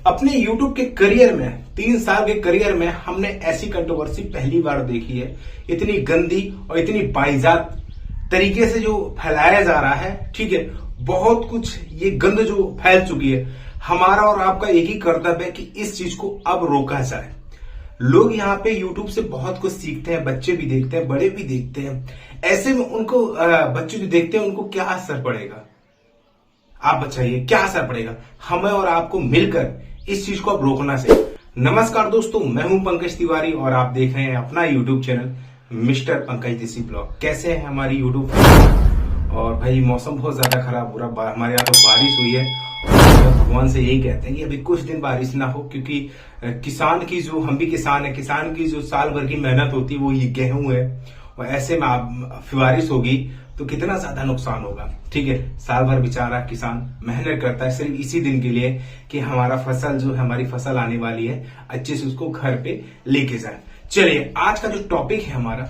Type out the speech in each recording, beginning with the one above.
अपने YouTube के career में 3 साल के करियर में हमने ऐसी कंट्रोवर्सी पहली बार देखी है। इतनी गंदी और इतनी बाइजात तरीके से जो फैलाया जा रहा है, ठीक है, बहुत कुछ ये गंद जो फैल चुकी है। हमारा और आपका एक ही कर्तव्य है कि इस चीज को अब रोका जाए। लोग यहाँ पे YouTube से बहुत कुछ सीखते हैं, बच्चे भी देखते हैं, बड़े भी देखते हैं। ऐसे में उनको बच्चे जो देखते हैं उनको क्या असर पड़ेगा, आप बताइए क्या असर पड़ेगा। हमें और आपको मिलकर इस चीज को अब रोकना चाहिए। नमस्कार दोस्तों, मैं हूं पंकज तिवारी और आप देख रहे हैं अपना YouTube चैनल मिस्टर पंकज देसी ब्लॉग। कैसे हैं हमारी YouTube। और भाई मौसम बहुत ज्यादा खराब हो रहा, हमारे यहाँ तो बारिश हुई है और भगवान से यही कहते हैं कि अभी कुछ दिन बारिश ना हो, क्योंकि किसान की जो, हम भी किसान है, किसान की जो साल भर की मेहनत होती है वो ये गेहूं है, और ऐसे में आप बारिश होगी तो कितना ज्यादा नुकसान होगा। ठीक है, साल भर बेचारा किसान मेहनत करता है सिर्फ इसी दिन के लिए कि हमारा फसल जो है, हमारी फसल आने वाली है, अच्छे से उसको घर पे लेके जाए। चलिए, आज का जो टॉपिक है हमारा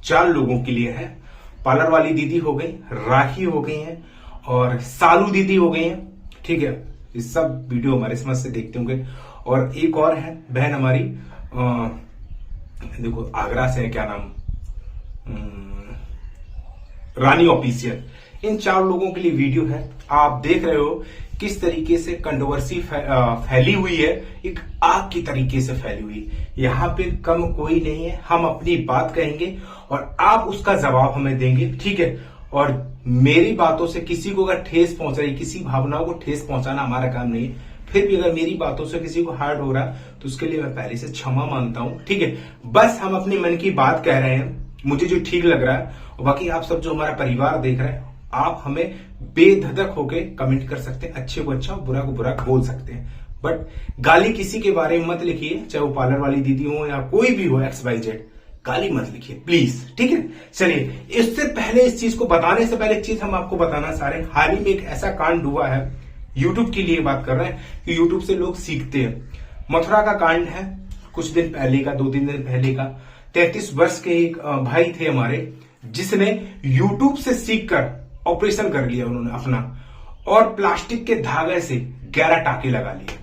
4 लोगों के लिए है। पार्लर वाली दीदी हो गई, राखी हो गई है और सालू दीदी हो गई है। ठीक है, ये सब वीडियो हमारे समझ से देखते होंगे। और एक और है बहन हमारी, देखो आगरा से है, क्या नाम, रानी ऑफिशियल। इन 4 लोगों के लिए वीडियो है। आप देख रहे हो किस तरीके से कंट्रोवर्सी फैली हुई है, एक आग की तरीके से फैली हुई। यहाँ पे कम कोई नहीं है, हम अपनी बात कहेंगे और आप उसका जवाब हमें देंगे। ठीक है, और मेरी बातों से किसी को अगर ठेस पहुंच रही, किसी भावनाओं को ठेस पहुंचाना हमारा काम नहीं है। फिर भी अगर मेरी बातों से किसी को हर्ट हो रहा तो उसके लिए मैं पहले से क्षमा मांगता हूं। ठीक है, बस हम अपने मन की बात कह रहे हैं, मुझे जो ठीक लग रहा है। और बाकी आप सब जो हमारा परिवार देख रहे हैं, आप हमें बेधधक होके कमेंट कर सकते हैं, अच्छे को अच्छा बुरा को बुरा बोल सकते हैं, बट गाली किसी के बारे में मत लिखिए, चाहे वो पार्लर वाली दीदी हो या कोई भी हो, XYZ, गाली मत लिखिए प्लीज। ठीक है, चलिए, इससे पहले, इस चीज को बताने से पहले एक चीज हम आपको बताना चाह रहे हैं। हाल ही में एक ऐसा कांड हुआ है, यूट्यूब के लिए बात कर रहे हैं कि यूट्यूब से लोग सीखते हैं। मथुरा का कांड है, कुछ दिन पहले का, 2-3 दिन पहले का। 33 वर्ष के एक भाई थे हमारे, जिसने यूट्यूब से सीखकर ऑपरेशन कर लिया उन्होंने अपना, और प्लास्टिक के धागे से 11 टाके लगा लिए।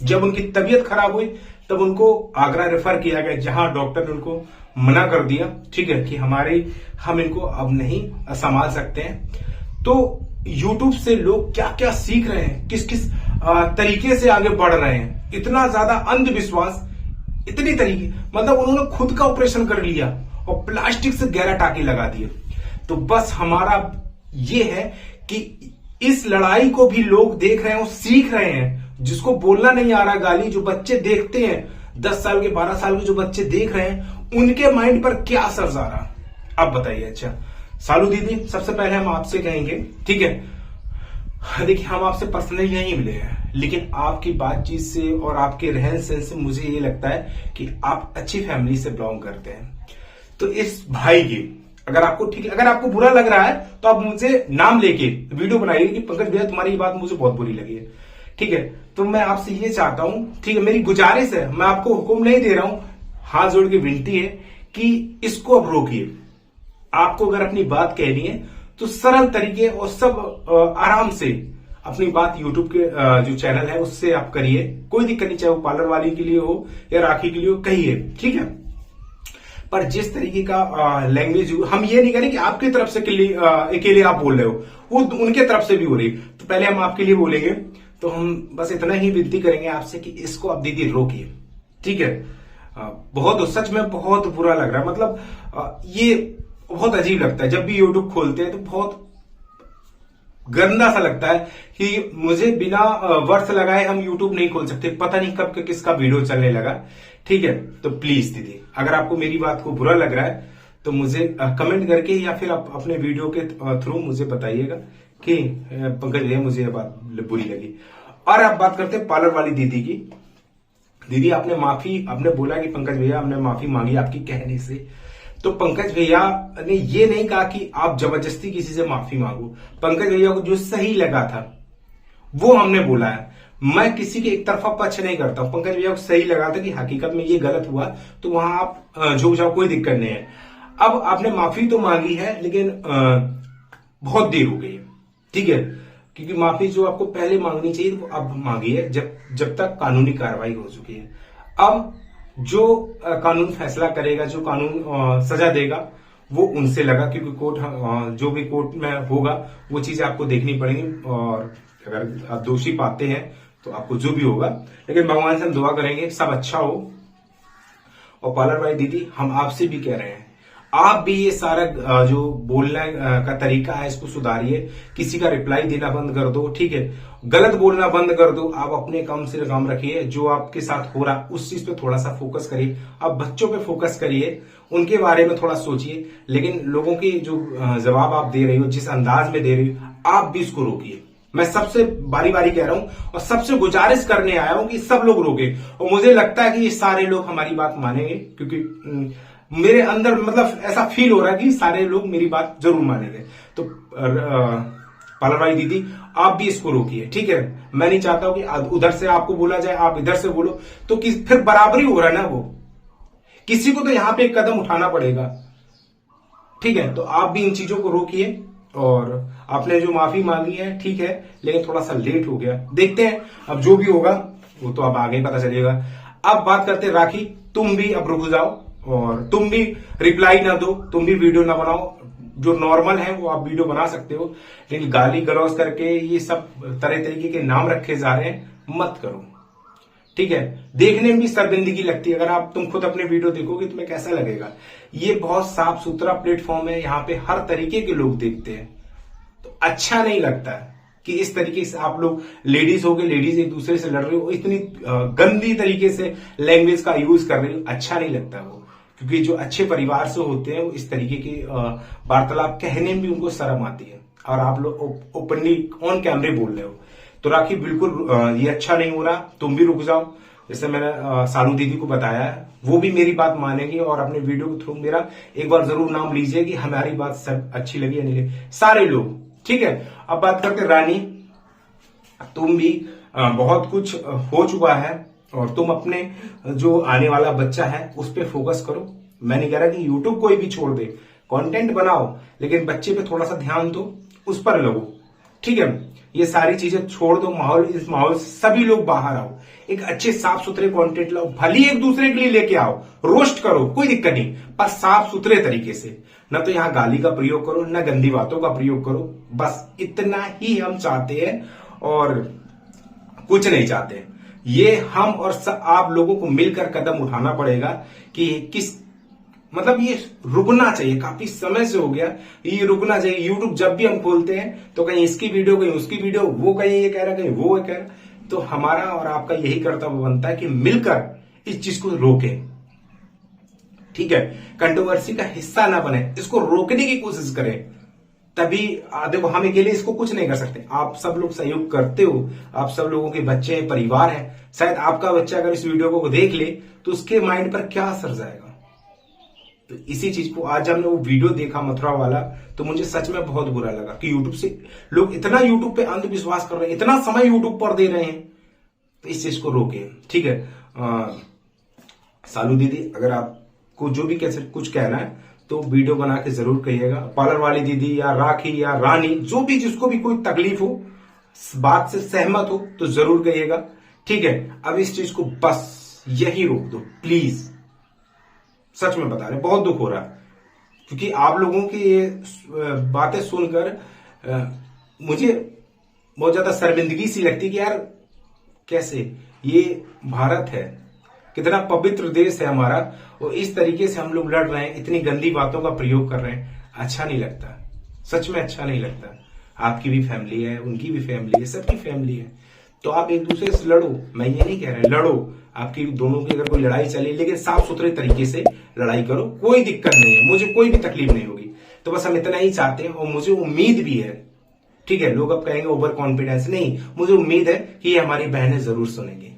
जब उनकी तबीयत खराब हुई तब उनको आगरा रेफर किया गया, जहां डॉक्टर ने उनको मना कर दिया, ठीक है, कि हम इनको अब नहीं संभाल सकते हैं। तो यूट्यूब से लोग क्या क्या सीख रहे हैं, किस किस तरीके से आगे बढ़ रहे हैं, इतना ज्यादा अंधविश्वास, इतनी तरीके, मतलब उन्होंने खुद का ऑपरेशन कर लिया और प्लास्टिक से 11 टाके लगा दिए। तो बस हमारा ये है कि इस लड़ाई को भी लोग देख रहे हैं और सीख रहे हैं। जिसको बोलना नहीं आ रहा गाली, जो बच्चे देखते हैं, 10 साल के 12 साल के जो बच्चे देख रहे हैं, उनके माइंड पर क्या असर जा रहा, अब बताइए। अच्छा सालू दीदी, सबसे पहले हम आपसे कहेंगे, ठीक है, देखिए हम आपसे पर्सनली नहीं मिले हैं, लेकिन आपकी बातचीत से और आपके रहन सहन से मुझे ये लगता है कि आप अच्छी फैमिली से बिलोंग करते हैं। तो इस भाई की, अगर आपको ठीक, अगर आपको बुरा लग रहा है तो आप मुझे नाम लेके वीडियो बनाइए कि पंकज भैया तुम्हारी ये बात मुझे बहुत बुरी लगी है। ठीक है, तो मैं आपसे ये चाहता हूं, ठीक है, मेरी गुजारिश है, मैं आपको हुक्म नहीं दे रहा हूं, हाथ जोड़ के विनती है कि इसको अब रोकिए। आपको अगर अपनी बात कहनी है तो सरल तरीके और सब आराम से अपनी बात यूट्यूब के जो चैनल है उससे आप करिए, कोई दिक्कत नहीं, चाहे वो पार्लर वाली के लिए हो या राखी के लिए हो, कहिए। ठीक है, पर जिस तरीके का लैंग्वेज, हम ये नहीं करें कि आपकी तरफ से अकेले आप बोल रहे हो, वो उनके तरफ से भी हो रही। तो पहले हम आपके लिए बोलेंगे, तो हम बस इतना ही विनती करेंगे आपसे कि इसको आप दीदी रोकिए। ठीक है, बहुत, सच में बहुत बुरा लग रहा है, मतलब ये बहुत अजीब लगता है। जब भी यूट्यूब खोलते हैं तो बहुत गंदा सा लगता है कि मुझे बिना वर्ष लगाए हम यूट्यूब नहीं खोल सकते, पता नहीं कब के किसका वीडियो चलने लगा। ठीक है, तो प्लीज दीदी, अगर आपको मेरी बात को बुरा लग रहा है तो मुझे कमेंट करके या फिर आप अपने वीडियो के थ्रू मुझे बताइएगा कि पंकज भैया मुझे ये बात बुरी लगी। और आप बात करते हैं पार्लर वाली दीदी की। दीदी आपने बोला कि पंकज भैया हमने माफी मांगी आपकी कहने से, तो पंकज भैया ने ये नहीं कहा कि आप जबरदस्ती किसी से माफी मांगो। पंकज भैया को जो सही लगा था वो हमने बोला है। मैं किसी के एक तरफा पक्ष नहीं करता। पंकज भैया को सही लगा था कि हकीकत में ये गलत हुआ, तो वहां आप झुक जाओ, कोई दिक्कत नहीं है। अब आपने माफी तो मांगी है, लेकिन बहुत देर हो गई है। ठीक है, क्योंकि माफी जो आपको पहले मांगनी चाहिए वो अब मांगिए, जब तक कानूनी कार्रवाई हो चुकी है। अब जो कानून फैसला करेगा, जो कानून सजा देगा, वो उनसे लगा, क्योंकि कोर्ट जो भी कोर्ट में होगा वो चीजें आपको देखनी पड़ेंगी, और अगर आप दोषी पाते हैं तो आपको जो भी होगा, लेकिन भगवान से हम दुआ करेंगे सब अच्छा हो। और पार्लर वाली दीदी, हम आपसे भी कह रहे हैं, आप भी ये सारा जो बोलने का तरीका है इसको सुधारिए। किसी का रिप्लाई देना बंद कर दो, ठीक है, गलत बोलना बंद कर दो। आप अपने काम से काम रखिए, जो आपके साथ हो रहा उस चीज पे थोड़ा सा फोकस करिए। आप बच्चों पे फोकस करिए, उनके बारे में थोड़ा सोचिए, लेकिन लोगों की जो जवाब आप दे रही हो, जिस अंदाज में दे रही हो, आप भी इसको रोकिए। मैं सबसे बारी बारी कह रहा हूं और सबसे गुजारिश करने आया हूं कि सब लोग रोके, और मुझे लगता है कि ये सारे लोग हमारी बात मानेंगे, क्योंकि मेरे अंदर मतलब ऐसा फील हो रहा है कि सारे लोग मेरी बात जरूर मानेंगे। तो पार्लर वाली दीदी, आप भी इसको रोकिए, ठीक है। मैं नहीं चाहता हूं कि उधर से आपको बोला जाए, आप इधर से बोलो, तो फिर बराबरी हो रहा है ना, वो किसी को तो यहां पे एक कदम उठाना पड़ेगा, ठीक है। तो आप भी इन चीजों को रोकिए, और आपने जो माफी मांगी है ठीक है, लेकिन थोड़ा सा लेट हो गया। देखते हैं अब जो भी होगा वो तो अब आगे पता चलेगा। अब बात करते हैं राखी, तुम भी अब रुक जाओ, और तुम भी रिप्लाई ना दो, तुम भी वीडियो ना बनाओ। जो नॉर्मल है वो आप वीडियो बना सकते हो, लेकिन गाली गलौज करके ये सब तरह तरीके के नाम रखे जा रहे हैं, मत करो, ठीक है। देखने में भी शर्मिंदगी लगती है। अगर तुम खुद अपने वीडियो देखोगे तुम्हें कैसा लगेगा। ये बहुत साफ सुथरा प्लेटफॉर्म है, यहाँ पे हर तरीके के लोग देखते हैं, तो अच्छा नहीं लगता कि इस तरीके से आप लोग लेडीज हो गए, लेडीज एक दूसरे से लड़ रहे हो, इतनी गंदी तरीके से लैंग्वेज का यूज कर रहे हो, अच्छा नहीं लगता वो। क्योंकि जो अच्छे परिवार से होते हैं वो इस तरीके की वार्तालाप कहने में भी उनको शर्म आती है, और आप लोग ओपनली ऑन कैमरे बोल रहे हो। तो राखी बिल्कुल ये अच्छा नहीं हो रहा, तुम भी रुक जाओ। जैसे मैंने सालू दीदी को बताया है, वो भी मेरी बात मानेगी, और अपने वीडियो के थ्रू मेरा एक बार जरूर नाम लीजिए कि हमारी बात सब अच्छी लगी या नहीं लगी, सारे लोग, ठीक है। अब बात करते रानी, तुम भी बहुत कुछ हो चुका है, और तुम अपने जो आने वाला बच्चा है उस पर फोकस करो। मैं नहीं कह रहा कि यूट्यूब कोई भी छोड़ दे, कंटेंट बनाओ, लेकिन बच्चे पे थोड़ा सा ध्यान दो, उस पर लगो, ठीक है। ये सारी चीजें छोड़ दो, इस माहौल से सभी लोग बाहर आओ, एक अच्छे साफ सुथरे कंटेंट लाओ, भले एक दूसरे के लिए लेके आओ, रोस्ट करो, कोई दिक्कत नहीं, पर साफ सुथरे तरीके से। ना तो यहां गाली का प्रयोग करो, ना गंदी बातों का प्रयोग करो, बस इतना ही हम चाहते हैं, और कुछ नहीं चाहते। ये हम और आप लोगों को मिलकर कदम उठाना पड़ेगा कि मतलब ये रुकना चाहिए। काफी समय से हो गया, ये रुकना चाहिए। यूट्यूब जब भी हम खोलते हैं तो कहीं इसकी वीडियो, कहीं उसकी वीडियो, वो कहीं ये कह रहा, कहीं वो कह रहा। तो हमारा और आपका यही कर्तव्य बनता है कि मिलकर इस चीज को रोकें, ठीक है। कंट्रोवर्सी का हिस्सा ना बने, इसको रोकने की कोशिश करें, तभी देखो हम अकेले इसको कुछ नहीं कर सकते। आप सब लोग सहयोग करते हो, आप सब लोगों के बच्चे हैं, परिवार है। शायद आपका बच्चा अगर इस वीडियो को देख ले तो उसके माइंड पर क्या असर जाएगा। तो इसी चीज को आज हमने वो वीडियो देखा मथुरा वाला, तो मुझे सच में बहुत बुरा लगा कि यूट्यूब से लोग इतना यूट्यूब पे अंधविश्वास कर रहे हैं, इतना समय यूट्यूब पर दे रहे हैं। तो इस चीज को रोके, ठीक है। सालू दीदी, अगर आपको जो भी कैसे कुछ कहना है तो वीडियो बना के जरूर कहिएगा। पार्लर वाली दीदी या राखी या रानी, जो भी जिसको भी कोई तकलीफ हो, बात से सहमत हो तो जरूर कहिएगा, ठीक है। अब इस चीज को बस यही रोक दो प्लीज, सच में बता रहे, बहुत दुख हो रहा है। क्योंकि आप लोगों की ये बातें सुनकर मुझे बहुत ज्यादा शर्मिंदगी सी लगती कि यार कैसे, ये भारत है, कितना पवित्र देश है हमारा, और इस तरीके से हम लोग लड़ रहे हैं, इतनी गंदी बातों का प्रयोग कर रहे हैं। अच्छा नहीं लगता, सच में अच्छा नहीं लगता। आपकी भी फैमिली है, उनकी भी फैमिली है, सबकी फैमिली है, तो आप एक दूसरे से लड़ो। मैं ये नहीं कह रहा लड़ो, आपकी दोनों की अगर कोई लड़ाई चले, लेकिन साफ सुथरे तरीके से लड़ाई करो, कोई दिक्कत नहीं है, मुझे कोई भी तकलीफ नहीं होगी। तो बस हम इतना ही चाहते हैं, और मुझे उम्मीद भी है, ठीक है। लोग अब कहेंगे ओवर कॉन्फिडेंस, नहीं, मुझे उम्मीद है कि ये हमारी बहनें जरूर सुनेंगी।